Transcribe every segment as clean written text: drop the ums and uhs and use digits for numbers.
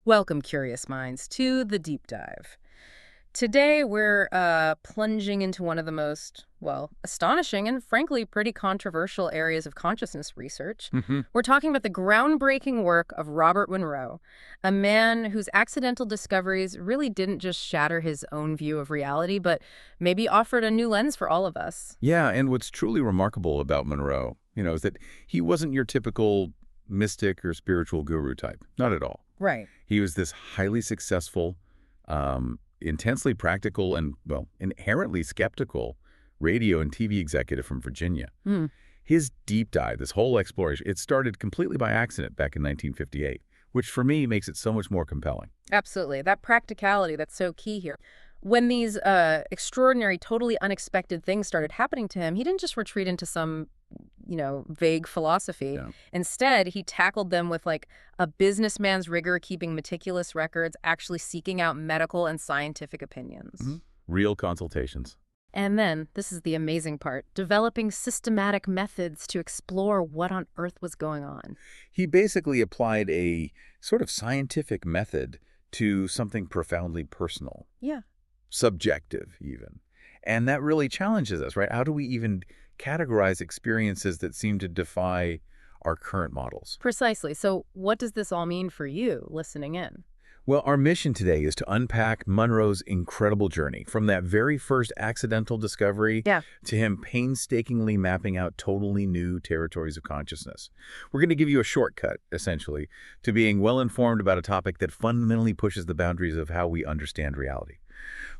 Welcome, curious minds, to the deep dive. Today, we're plunging into one of the most, well, astonishing and frankly pretty controversial areas of consciousness research. Hmm. We're talking about the groundbreaking work of Robert Monroe, a man whose accidental discoveries really didn't just shatter his own view of reality, but maybe offered a new lens for all of us. Yeah, and what's truly remarkable about Monroe, is that he wasn't your typical mystic or spiritual guru type. Not at all. Right. He was this highly successful, intensely practical, and, well, inherently skeptical radio and TV executive from Virginia. Hmm. His deep dive, this whole exploration, it started completely by accident back in 1958, which for me makes it so much more compelling. Absolutely. That practicality, that's so key here. When these extraordinary, totally unexpected things started happening to him, he didn't just retreat into some, vague philosophy. Yeah. Instead, he tackled them with like a businessman's rigor, keeping meticulous records, actually seeking out medical and scientific opinions. Mhm. Real consultations. And then, this is the amazing part, developing systematic methods to explore what on earth was going on. He basically applied a sort of scientific method to something profoundly personal. Yeah. Subjective even. And that really challenges us, right? How do we even categorize experiences that seem to defy our current models? Precisely. So what does this all mean for you listening in? Well, our mission today is to unpack Monroe's incredible journey from that very first accidental discovery Yeah. to him painstakingly mapping out totally new territories of consciousness. We're going to give you a shortcut, essentially, to being well-informed about a topic that fundamentally pushes the boundaries of how we understand reality.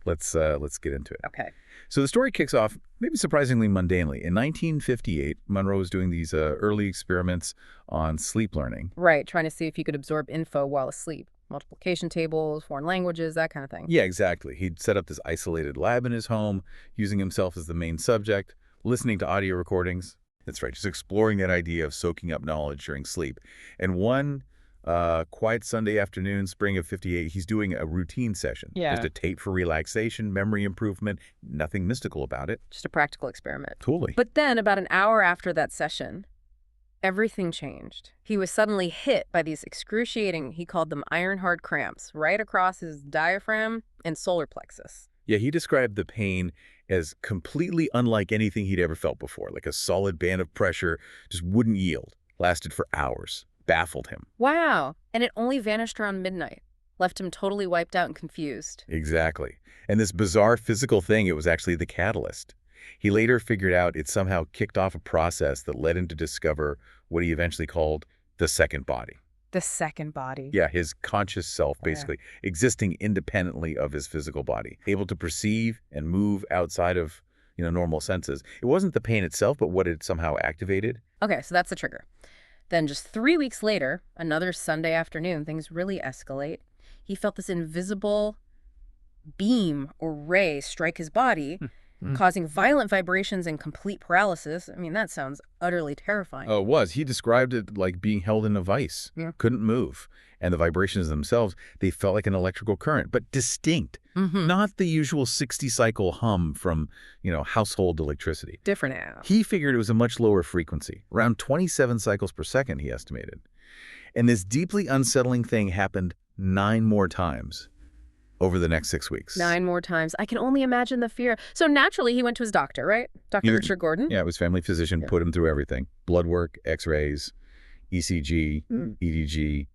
Let's get into it. Okay. So the story kicks off maybe surprisingly mundanely. In 1958, Monroe was doing these early experiments on sleep learning. Right, trying to see if you could absorb info while asleep. Multiplication tables, foreign languages, that kind of thing. Yeah, exactly. He'd set up this isolated lab in his home, using himself as the main subject, listening to audio recordings. That's right, just exploring that idea of soaking up knowledge during sleep. And one quiet Sunday afternoon, spring of '58, he's doing a routine session. Yeah. Just a tape for relaxation, memory improvement, nothing mystical about it. Just a practical experiment. Totally. But then, about an hour after that session, everything changed. He was suddenly hit by these excruciating, he called them iron-hard cramps, right across his diaphragm and solar plexus. Yeah, he described the pain as completely unlike anything he'd ever felt before, like a solid band of pressure just wouldn't yield, lasted for hours, baffled him. Wow. And it only vanished around midnight, left him totally wiped out and confused. Exactly. And this bizarre physical thing, it was actually the catalyst. He later figured out it somehow kicked off a process that led him to discover what he eventually called the second body. The second body. Yeah, his conscious self, Yeah. basically, existing independently of his physical body, able to perceive and move outside of, normal senses. It wasn't the pain itself, but what it somehow activated. Okay, so that's the trigger. Then just 3 weeks later, another Sunday afternoon, things really escalate. He felt this invisible beam or ray strike his body, causing violent vibrations and complete paralysis. I mean, that sounds utterly terrifying. Oh, it was. He described it like being held in a vice. Yeah. Couldn't move. And the vibrations themselves, they felt like an electrical current, but distinct. Not the usual 60-cycle hum from, household electricity. Different now. He figured it was a much lower frequency, around 27 cycles per second, he estimated. And this deeply unsettling thing happened 9 more times over the next 6 weeks. 9 more times. I can only imagine the fear. So naturally, he went to his doctor, right? Dr. Richard Gordon? Yeah, his family physician put him through everything. Blood work, x-rays, ECG, EDG,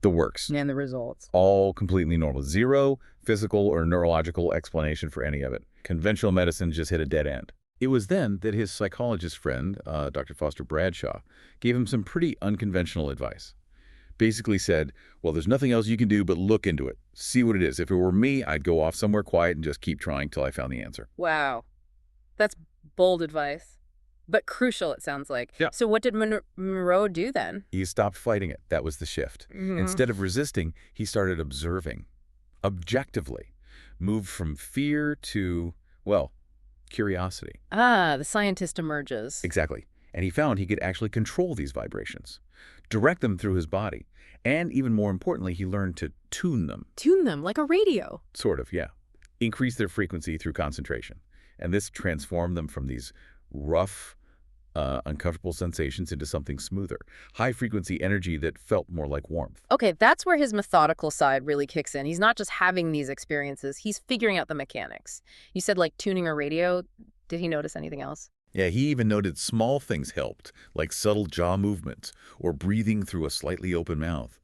the works. And the results. All completely normal. Zero physical or neurological explanation for any of it. Conventional medicine just hit a dead end. It was then that his psychologist friend, Dr. Foster Bradshaw, gave him some pretty unconventional advice. Basically said, well, there's nothing else you can do but look into it. See what it is. If it were me, I'd go off somewhere quiet and just keep trying till I found the answer. Wow. That's bold advice. But crucial, it sounds like. Yeah. So what did Monroe do then? He stopped fighting it. That was the shift. Instead of resisting, he started observing, objectively, moved from fear to, well, curiosity. Ah, the scientist emerges. Exactly. And he found he could actually control these vibrations, direct them through his body, and even more importantly, he learned to tune them. Tune them like a radio. Sort of, yeah. Increase their frequency through concentration. And this transformed them from these rough, uncomfortable sensations into something smoother. High-frequency energy that felt more like warmth. Okay, that's where his methodical side really kicks in. He's not just having these experiences, he's figuring out the mechanics. You said like tuning a radio. Did he notice anything else? Yeah, he even noted small things helped, like subtle jaw movements or breathing through a slightly open mouth.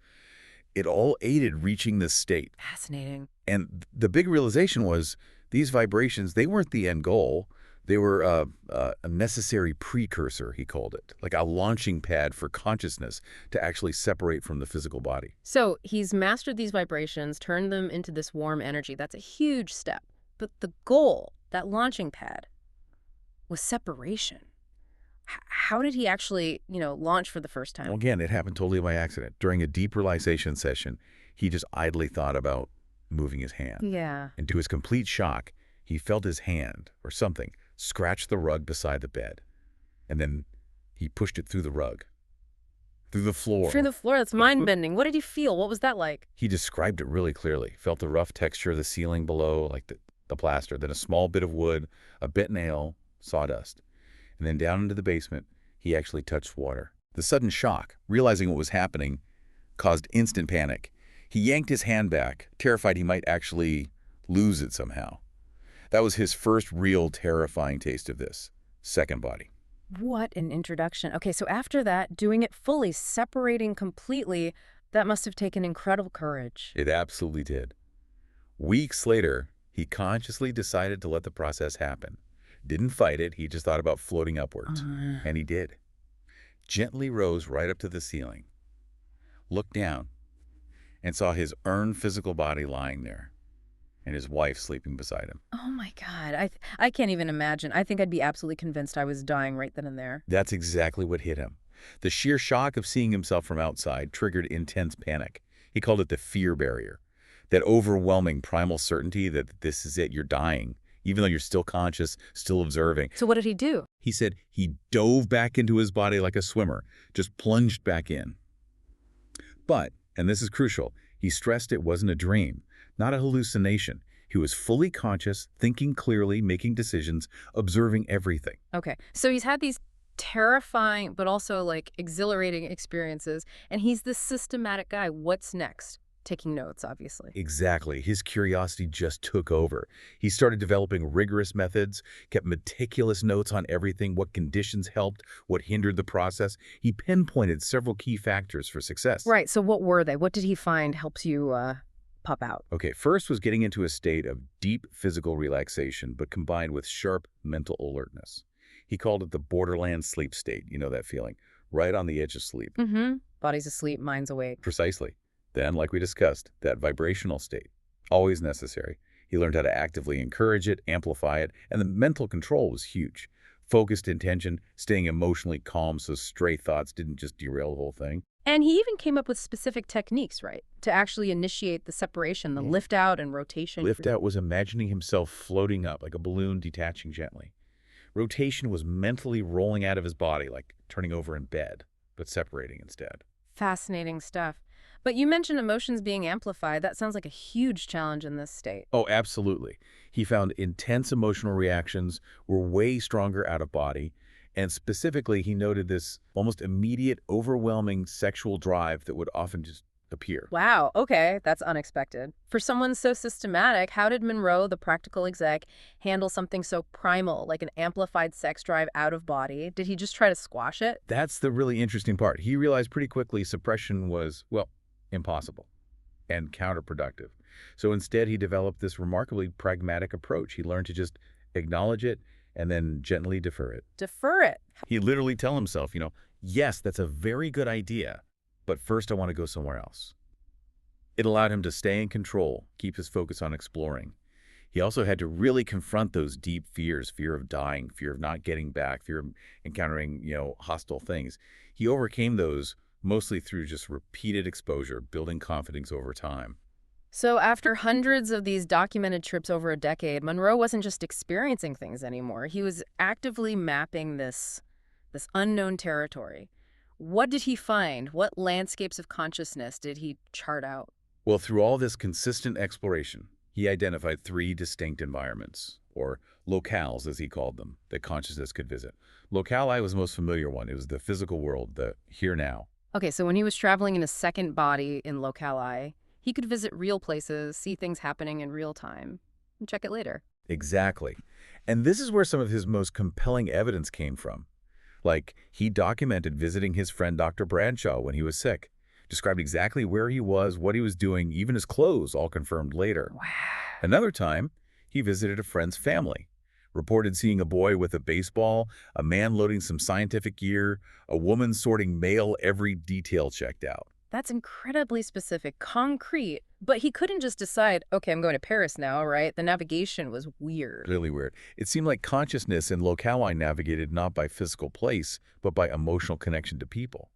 It all aided reaching this state. Fascinating. And the big realization was these vibrations, they weren't the end goal. They were a necessary precursor, he called it, like a launching pad for consciousness to actually separate from the physical body. So he's mastered these vibrations, turned them into this warm energy. That's a huge step. But the goal, that launching pad, was separation. How did he actually, launch for the first time? Well, again, it happened totally by accident. During a deep realization session, he just idly thought about moving his hand. Yeah. And to his complete shock, he felt his hand, or something, scratch the rug beside the bed. And then he pushed it through the rug, through the floor. Through the floor, that's mind-bending. What did he feel? What was that like? He described it really clearly. Felt the rough texture of the ceiling below, like the plaster, then a small bit of wood, a bent nail, sawdust. And then down into the basement, he actually touched water. The sudden shock, realizing what was happening, caused instant panic. He yanked his hand back, terrified he might actually lose it somehow. That was his first real terrifying taste of this second body. What an introduction. Okay, so after that, doing it fully, separating completely, that must have taken incredible courage. It absolutely did. Weeks later, he consciously decided to let the process happen. Didn't fight it, he just thought about floating upwards. And he did. Gently rose right up to the ceiling, looked down, and saw his physical body lying there, and his wife sleeping beside him. Oh my God, I can't even imagine. I think I'd be absolutely convinced I was dying right then and there. That's exactly what hit him. The sheer shock of seeing himself from outside triggered intense panic. He called it the fear barrier. That overwhelming primal certainty that this is it, you're dying, even though you're still conscious, still observing. So what did he do? He said he dove back into his body like a swimmer, just plunged back in. But, and this is crucial, he stressed it wasn't a dream, not a hallucination. He was fully conscious, thinking clearly, making decisions, observing everything. Okay, so he's had these terrifying but also like exhilarating experiences, and he's this systematic guy. What's next? Taking notes, obviously. Exactly. His curiosity just took over. He started developing rigorous methods, kept meticulous notes on everything, what conditions helped, what hindered the process. He pinpointed several key factors for success. Right, so what were they? What did he find helps you pop out? Okay, first was getting into a state of deep physical relaxation, but combined with sharp mental alertness. He called it the borderland sleep state. You know that feeling? Right on the edge of sleep. Mm-hmm. Body's asleep, mind's awake. Precisely. Then, like we discussed, that vibrational state, always necessary. He learned how to actively encourage it, amplify it, and the mental control was huge. Focused intention, staying emotionally calm so stray thoughts didn't just derail the whole thing. And he even came up with specific techniques, right, to actually initiate the separation, the lift out and rotation. Lift out was imagining himself floating up like a balloon detaching gently. Rotation was mentally rolling out of his body, like turning over in bed, but separating instead. Fascinating stuff. But you mentioned emotions being amplified. That sounds like a huge challenge in this state. Oh, absolutely. He found intense emotional reactions were way stronger out of body. And specifically, he noted this almost immediate, overwhelming sexual drive that would often just appear. Wow, okay, that's unexpected. For someone so systematic, how did Monroe, the practical exec, handle something so primal, like an amplified sex drive out of body? Did he just try to squash it? That's the really interesting part. He realized pretty quickly suppression was, well, impossible and counterproductive. So instead, he developed this remarkably pragmatic approach. He learned to just acknowledge it and then gently defer it. Defer it. He'd literally tell himself, yes, that's a very good idea, but first I want to go somewhere else. It allowed him to stay in control, keep his focus on exploring. He also had to really confront those deep fears, fear of dying, fear of not getting back, fear of encountering, hostile things. He overcame those mostly through just repeated exposure, building confidence over time. So after hundreds of these documented trips over a decade, Monroe wasn't just experiencing things anymore. He was actively mapping this unknown territory. What did he find? What landscapes of consciousness did he chart out? Well, through all this consistent exploration, he identified 3 distinct environments. or locales, as he called them, that consciousness could visit. Locali was the most familiar one. It was the physical world, the here now. Okay, so when he was traveling in a second body in locali, he could visit real places, see things happening in real time, and check it later. Exactly. And this is where some of his most compelling evidence came from. Like, he documented visiting his friend Dr. Bradshaw when he was sick, described exactly where he was, what he was doing, even his clothes, all confirmed later. Wow. Another time, he visited a friend's family, reported seeing a boy with a baseball, a man loading some scientific gear, a woman sorting mail, every detail checked out. That's incredibly specific, concrete. But he couldn't just decide, okay, I'm going to Paris now, right? The navigation was weird. Really weird. It seemed like consciousness in locale navigated not by physical place, but by emotional connection to people.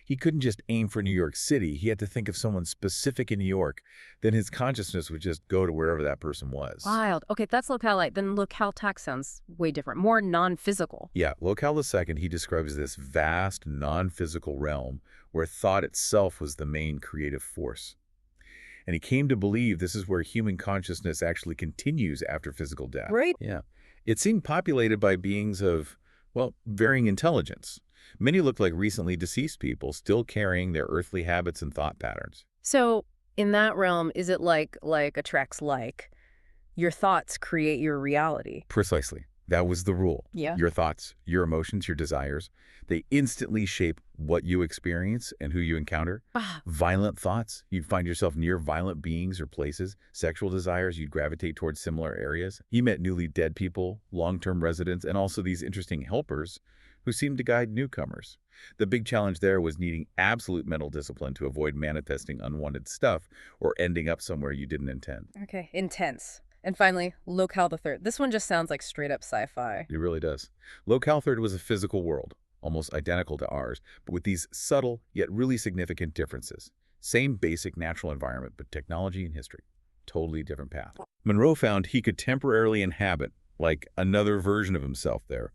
He couldn't just aim for New York City. He had to think of someone specific in New York. Then his consciousness would just go to wherever that person was. Wild. Okay, that's localite. Then locale tax sounds way different, more non-physical. Yeah, locale the second he describes this vast, non-physical realm where thought itself was the main creative force. And he came to believe this is where human consciousness actually continues after physical death. Right. Yeah. It seemed populated by beings of, well, varying intelligence. Many looked like recently deceased people, still carrying their earthly habits and thought patterns. So in that realm, is it like attracts like? Your thoughts create your reality. Precisely. That was the rule. Yeah. Your thoughts, your emotions, your desires, they instantly shape what you experience and who you encounter. Ah, Violent thoughts, you'd find yourself near violent beings or places. Sexual desires, you'd gravitate towards similar areas. You met newly dead people, long-term residents, and also these interesting helpers who seemed to guide newcomers. The big challenge there was needing absolute mental discipline to avoid manifesting unwanted stuff or ending up somewhere you didn't intend. okay. Intense. And finally, locale the third. This one just sounds like straight up sci-fi. It really does. Locale third was a physical world, almost identical to ours, but with these subtle yet really significant differences. Same basic natural environment, but technology and history. Totally different path. Monroe found he could temporarily inhabit, like another version of himself there,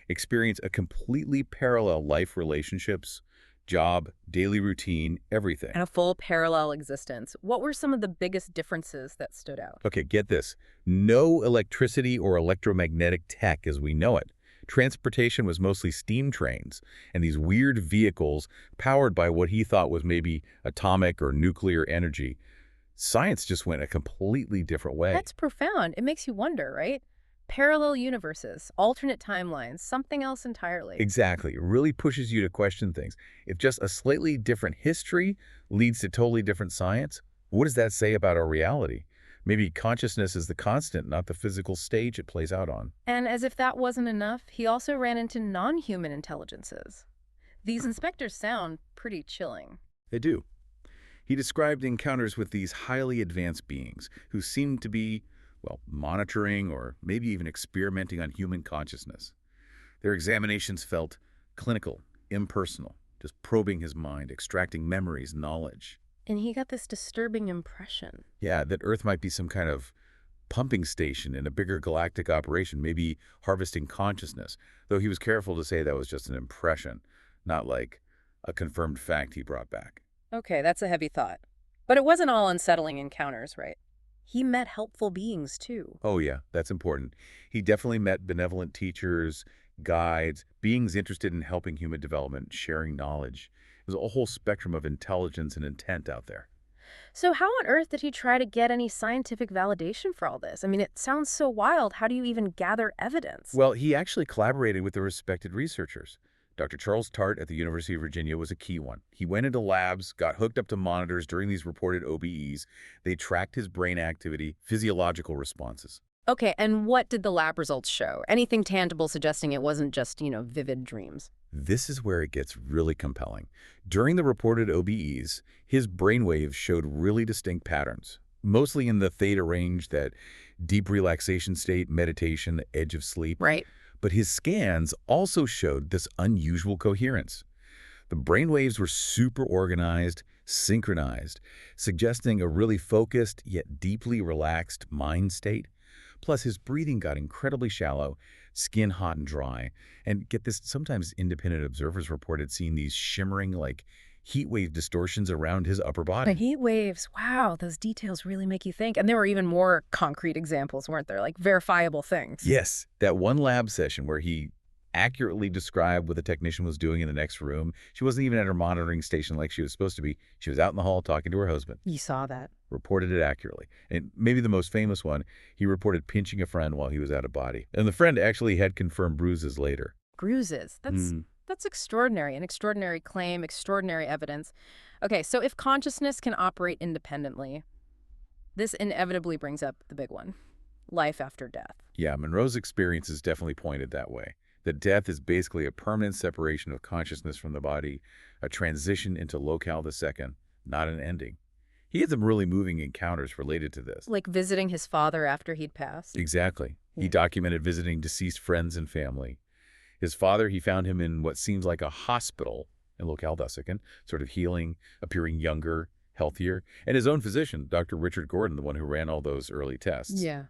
experience a completely parallel life relationships, job, daily routine, everything. And a full parallel existence. What were some of the biggest differences that stood out? Okay, get this. No electricity or electromagnetic tech as we know it. Transportation was mostly steam trains and these weird vehicles powered by what he thought was maybe atomic or nuclear energy. Science just went a completely different way. That's profound. It makes you wonder, right? Parallel universes, alternate timelines, something else entirely. Exactly. It really pushes you to question things. If just a slightly different history leads to totally different science, what does that say about our reality? Maybe consciousness is the constant, not the physical stage it plays out on. And as if that wasn't enough, he also ran into non-human intelligences. These inspectors sound pretty chilling. They do. He described encounters with these highly advanced beings who seemed to be, well, monitoring or maybe even experimenting on human consciousness. Their examinations felt clinical, impersonal, just probing his mind, extracting memories, knowledge. And he got this disturbing impression. Yeah, that Earth might be some kind of pumping station in a bigger galactic operation, maybe harvesting consciousness, though he was careful to say that was just an impression, not like a confirmed fact he brought back. Okay, that's a heavy thought. But it wasn't all unsettling encounters, right? He met helpful beings, too. Oh yeah, that's important. He definitely met benevolent teachers, guides, beings interested in helping human development, sharing knowledge. There's a whole spectrum of intelligence and intent out there. So how on earth did he try to get any scientific validation for all this? I mean, it sounds so wild. How do you even gather evidence? Well, he actually collaborated with the respected researchers. Dr. Charles Tart at the University of Virginia was a key one. He went into labs, got hooked up to monitors during these reported OBEs. They tracked his brain activity, physiological responses. Okay, and what did the lab results show? Anything tangible suggesting it wasn't just, vivid dreams? This is where it gets really compelling. During the reported OBEs, his brainwaves showed really distinct patterns, mostly in the theta range, that deep relaxation state, meditation, the edge of sleep. Right. But his scans also showed this unusual coherence. The brainwaves were super organized, synchronized, suggesting a really focused yet deeply relaxed mind state. Plus, his breathing got incredibly shallow, skin hot and dry. And get this, sometimes independent observers reported seeing these shimmering, like heat wave distortions around his upper The body. heat waves. Wow, those details really make you think. And there were even more concrete examples, weren't there? Like verifiable things. Yes, that one lab session where he accurately described what the technician was doing in the next room. She wasn't even at her monitoring station like she was supposed to be. She was out in the hall talking to her husband. You saw that. Reported it accurately. And maybe the most famous one, he reported pinching a friend while he was out of body. And the friend actually had confirmed bruises later. Bruises. That's extraordinary. An extraordinary claim, extraordinary evidence. Okay, so if consciousness can operate independently, this inevitably brings up the big one, life after death. Yeah, Monroe's experiences definitely pointed that way. That death is basically a permanent separation of consciousness from the body, a transition into locale the second, not an ending. He had some really moving encounters related to this. Like visiting his father after he'd passed. Exactly. He Yeah. documented visiting deceased friends and family. His father, he found him in what seems like a hospital in locale the second, sort of healing, appearing younger, healthier, and his own physician, Dr. Richard Gordon, the one who ran all those early tests. Yeah.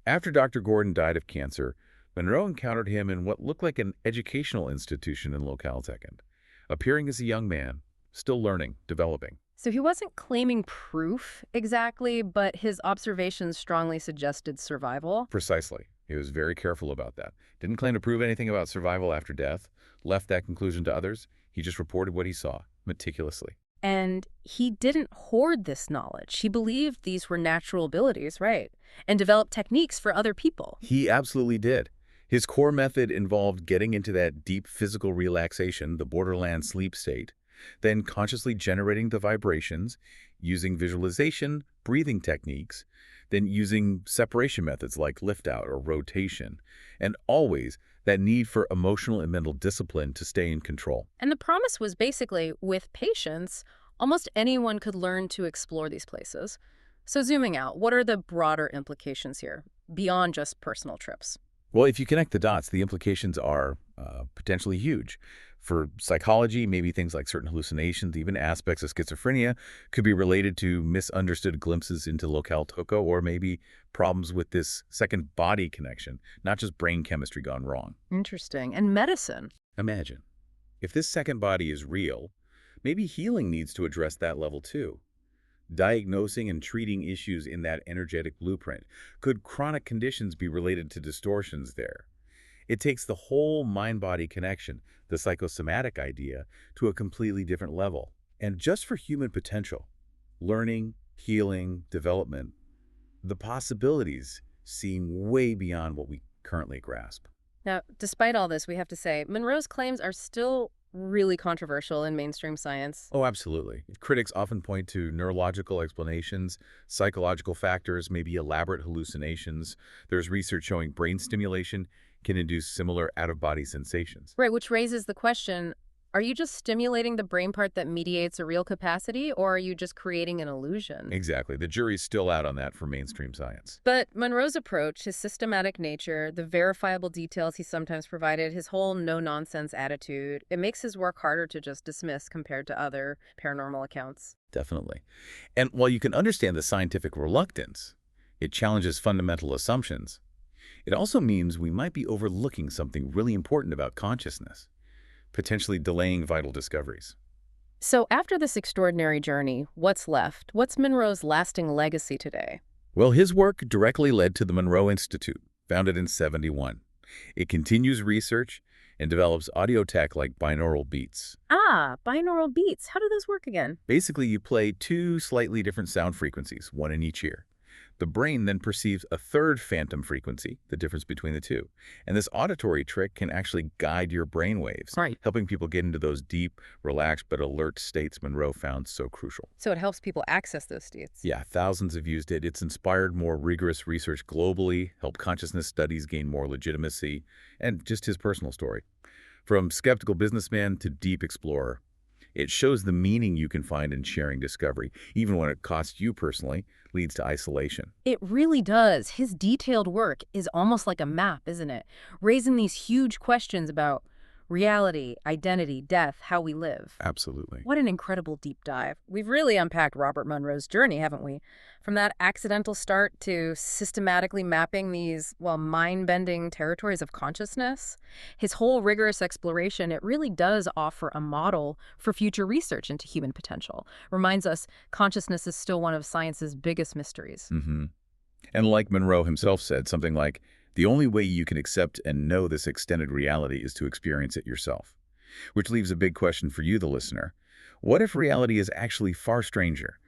After Dr. Gordon died of cancer, Monroe encountered him in what looked like an educational institution in locale second, appearing as a young man, still learning, developing. So he wasn't claiming proof exactly, but his observations strongly suggested survival. Precisely. He was very careful about that. Didn't claim to prove anything about survival after death, left that conclusion to others. He just reported what he saw, meticulously. And he didn't hoard this knowledge. He believed these were natural abilities, right? And developed techniques for other people. He absolutely did. His core method involved getting into that deep physical relaxation, the borderland sleep state, then consciously generating the vibrations, using visualization, breathing techniques, then using separation methods like lift-out or rotation, and always that need for emotional and mental discipline to stay in control. And the promise was basically, with patience, almost anyone could learn to explore these places. So zooming out, what are the broader implications here, beyond just personal trips? Well, if you connect the dots, the implications are potentially huge. For psychology, maybe things like certain hallucinations, even aspects of schizophrenia, could be related to misunderstood glimpses into locale toco, or maybe problems with this second body connection, not just brain chemistry gone wrong. Interesting. And medicine. Imagine, if this second body is real, maybe healing needs to address that level too. Diagnosing and treating issues in that energetic blueprint. Could chronic conditions be related to distortions there? It takes the whole mind-body connection, the psychosomatic idea, to a completely different level. And just for human potential, learning, healing, development, the possibilities seem way beyond what we currently grasp. Now, despite all this, we have to say, Monroe's claims are still really controversial in mainstream science. Oh, absolutely. Critics often point to neurological explanations, psychological factors, maybe elaborate hallucinations. There's research showing brain stimulation can induce similar out-of-body sensations. Right, which raises the question, are you just stimulating the brain part that mediates a real capacity, or are you just creating an illusion? Exactly. The jury's still out on that for mainstream science. But Monroe's approach, his systematic nature, the verifiable details he sometimes provided, his whole no-nonsense attitude, it makes his work harder to just dismiss compared to other paranormal accounts. Definitely. And while you can understand the scientific reluctance, it challenges fundamental assumptions. It also means we might be overlooking something really important about consciousness, potentially delaying vital discoveries. So after this extraordinary journey, what's left? What's Monroe's lasting legacy today? Well, his work directly led to the Monroe Institute, founded in '71. It continues research and develops audio tech like binaural beats. Ah, binaural beats. How do those work again? Basically, you play two slightly different sound frequencies, one in each ear. The brain then perceives a third phantom frequency, the difference between the two. And this auditory trick can actually guide your brain waves, Right. helping people get into those deep, relaxed, but alert states Monroe found so crucial. So it helps people access those states. Yeah, thousands have used it. It's inspired more rigorous research globally, helped consciousness studies gain more legitimacy, and just his personal story. From skeptical businessman to deep explorer, it shows the meaning you can find in sharing discovery, even when it costs you personally, leads to isolation. It really does. His detailed work is almost like a map, isn't it? Raising these huge questions about Reality, identity, death, how we live. Absolutely. What an incredible deep dive. We've really unpacked Robert Monroe's journey, haven't we? From that accidental start to systematically mapping these, well, mind-bending territories of consciousness. His whole rigorous exploration, it really does offer a model for future research into human potential. Reminds us consciousness is still one of science's biggest mysteries. Hmm. And like Monroe himself said, something like, the only way you can accept and know this extended reality is to experience it yourself. Which leaves a big question for you, the listener. What if reality is actually far stranger,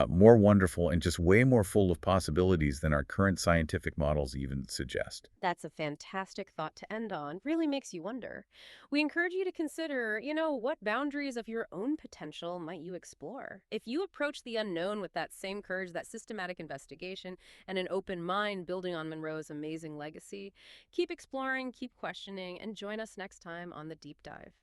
more wonderful, and just way more full of possibilities than our current scientific models even suggest? That's a fantastic thought to end on. Really makes you wonder. We encourage you to consider, what boundaries of your own potential might you explore? If you approach the unknown with that same courage, that systematic investigation, and an open mind building on Monroe's amazing legacy, keep exploring, keep questioning, and join us next time on The Deep Dive.